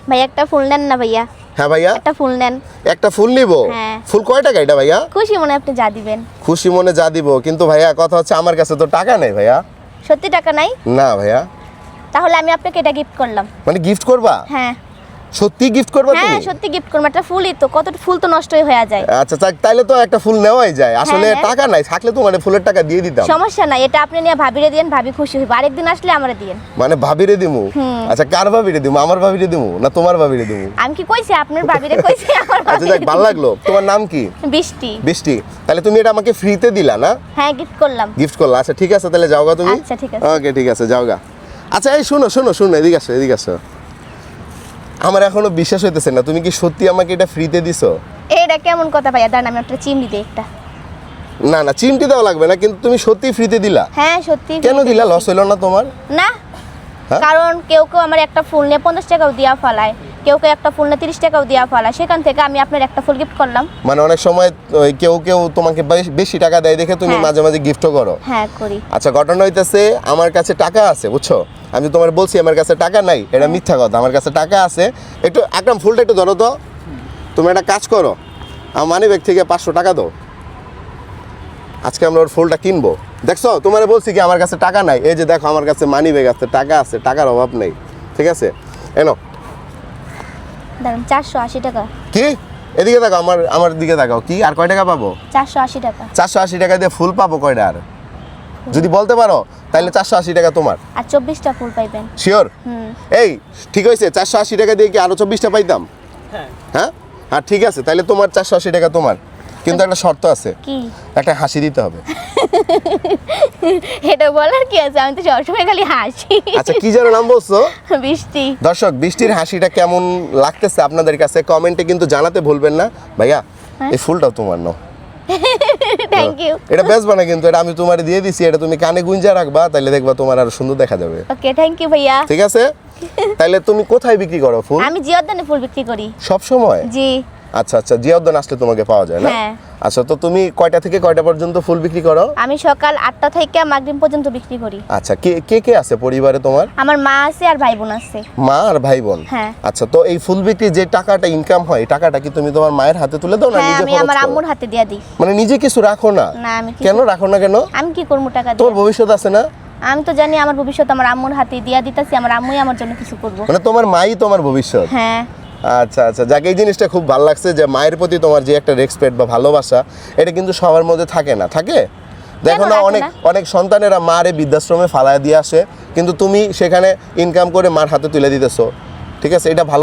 ভাই একটা ফুল নেন না ভাইয়া। হ্যাঁ ভাইয়া, একটা ফুল নেন। একটা ফুল নিব? হ্যাঁ। ফুল কয় টাকা এটা ভাইয়া? খুশি মনে আপনি যা দিবেন। খুশি মনে যা দিব, কিন্তু ভাইয়া কথা হচ্ছে আমার কাছে তো টাকা নেই ভাইয়া। সত্যি টাকা নাই? না ভাইয়া। তাহলে আমি আপনাকে এটা গিফট করলাম। মানে গিফট করবা? হ্যাঁ। সত্যি গিফট করবা তুমি? হ্যাঁ সত্যি গিফট করব, একটা ফুলই তো, কত ফুল তো নষ্টই হয়ে যায়। আচ্ছা তাইলে তো একটা ফুল নেওয়াই যায়। আসলে হ্যাঁ। টাকা নাই, থাকলে তো মানে ফুলের টাকা দিয়ে দিতাম। সমস্যা নাই, এটা আপনি নিয়ে ভাবিরে দেন, ভাবি খুশি হইব। আরেকদিন আসলে আমারে দিয়েন। মানে ভাবিরে দিমু? আচ্ছা কার ভাবিরে দিমু, আমার ভাবিরে দিমু না তোমার ভাবিরে দিমু? আমি কি কইছি আপনার ভাবিরে কইছি আমার আচ্ছা ভাবিরে যাক, ভালো লাগলো। তোমার নাম কি? বৃষ্টি। বৃষ্টি। তাহলে তুমি এটা আমাকে ফ্রিতে দিলা না? হ্যাঁ গিফট করলাম। গিফট করলা, আচ্ছা ঠিক আছে, তাহলে যাওগা তুমি। আচ্ছা ঠিক আছে। ওকে ঠিক আছে, যাওগা। আচ্ছা এই শুনো শুনো শুনো, এদিকে আসো এদিকে আসো। আমার এখনো বিশ্বাস হইতেছে না, তুমি কি সত্যি আমাকে এটা ফ্রিতে দিছো? এটা কেমন কথা ভাইয়া, দাঁড়ান আমি একটা চিমড়ি দিই একটা। না না, চিমটি দেওয়া লাগবে না, কিন্তু তুমি সত্যি ফ্রিতে দিলা? হ্যাঁ সত্যি। কেন দিলা? লস হইলো না তোমার? না, হ্যাঁ? কারণ কেউ কেউ আমার একটা ফুল নিয়ে 50 টাকাও দিয়া ফেলায়, কেউ কেউ একটা ফুল নিয়ে 30 টাকাও দিয়া ফেলায়, সেখান থেকে আমি আপনার একটা ফুল গিফট করলাম। মানে অনেক সময় ওই কেউ কেউ তোমাকে বেশি টাকা দেয় দেখে তুমি হ্যাঁ। মাঝে মাঝে গিফটও করো? হ্যাঁ করি। আচ্ছা ঘটনা হইতেছে, আমার কাছে টাকা আছে বুঝছো, আমি তোমার বলছি আমার কাছে টাকা নাই, এটা মিথ্যা কথা। আমার কাছে টাকা আছে। একটু একদম ফুলটা একটু ধরো তো। তুমি একটা কাজ করো, আমার মানি ব্যাগ থেকে 500 টাকা দাও, আজকে আমরা ওর ফুলটা কিনবো। দেখছো, তোমার বলছি কি আমার কাছে টাকা নাই, এই যে দেখো আমার কাছে মানি ব্যাগ আছে, টাকা আছে, টাকার অভাব নেই। ঠিক আছে এনো। দাঁড়ান, 480 টাকা। কি? এদিকে তাকাও, আমার দিকে তাকাও। কি আর কয় টাকা পাবো? 480 টাকা। 480 টাকা দিয়ে ফুল পাবো কয়টা? আর যদি বলতে পারো তাহলে 480 টাকা তোমার। আর 24টা ফুল পাইবেন। শিওর? এই ঠিক হয়েছে, 480 টাকা দিয়ে কি আরো 24টা পাইতাম? হ্যাঁ হ্যাঁ ঠিক আছে, তাহলে তোমার 480 টাকা তোমার, কিন্তু একটা শর্ত আছে। কি? একটা হাসি দিতে হবে। এটা বলার কি আছে, আমি তো সবসময় খালি হাসি। আচ্ছা কি যেন নাম বলছো? বৃষ্টি। দর্শক, বৃষ্টির হাসিটা কেমন লাগতেছে আপনাদের কাছে কমেন্টে কিন্তু জানাতে ভুলবেন না। ভাইয়া এই ফুলটাও তোমার নাও। Thank you. এটা বেচবা না কিন্তু, এটা আমি তোমার দিয়ে দিছি, এটা তুমি কানে গুঞ্জা রাখবা, তাহলে দেখবা তোমার আরো সুন্দর দেখা যাবে। ওকে থ্যাংক ইউ ভাইয়া। ঠিক আছে, তাহলে তুমি কোথায় বিক্রি করো ফুল? আমি জিওদানে ফুল বিক্রি করি। সব সময়? জি। আচ্ছা আচ্ছা, জিয়াউদ্দিন আসলে তোমাকে পাওয়া যায় না? হ্যাঁ। আচ্ছা তো তুমি কয়টা থেকে কয়টা পর্যন্ত ফুল বিক্রি করো? আমি সকাল 8টা থেকে মাগরিব পর্যন্ত বিক্রি করি। আচ্ছা কে কে আছে পরিবারে তোমার? আমার মা আছে আর ভাই বোন আছে। মা আর ভাই বোন? হ্যাঁ। আচ্ছা তো এই ফুল বিক্রি যে টাকাটা ইনকাম হয়, এই টাকাটা কি তুমি তোমার মায়ের হাতে তুলে দাও না হ্যাঁ নিজে আমি খরচ আমার করো? আম্মুর হাতে দিয়ে দিই। মানে নিজে কিছু রাখো না? না আমি কেন রাখো না কেন? আমি কি করবো টাকা তোর দিয়ে? ভবিষ্যৎ আছে না? আমি তো জানি আমার ভবিষ্যৎ আমার আম্মুর হাতে দিয়া দিতেছি, আমার আম্মুই আমার জন্য কিছু করবো। মানে তোমার মাই তোমার ভবিষ্যৎ? হ্যাঁ। আচ্ছা আচ্ছা, যাক এই জিনিসটা খুব ভালো লাগছে যে মায়ের প্রতি তোমার যে একটা রেসপেক্ট বা ভালোবাসা, এটা কিন্তু সবার মধ্যে থাকে না। থাকে? দেখো না, রাখে না? অনেক সন্তানেরা মারে বৃদ্ধাশ্রমে ফালায় দিয়ে আসে, কিন্তু তুমি সেখানে ইনকাম করে মার হাতে তুলে দিতেছো। ঠিক আছে, এটা ভালো।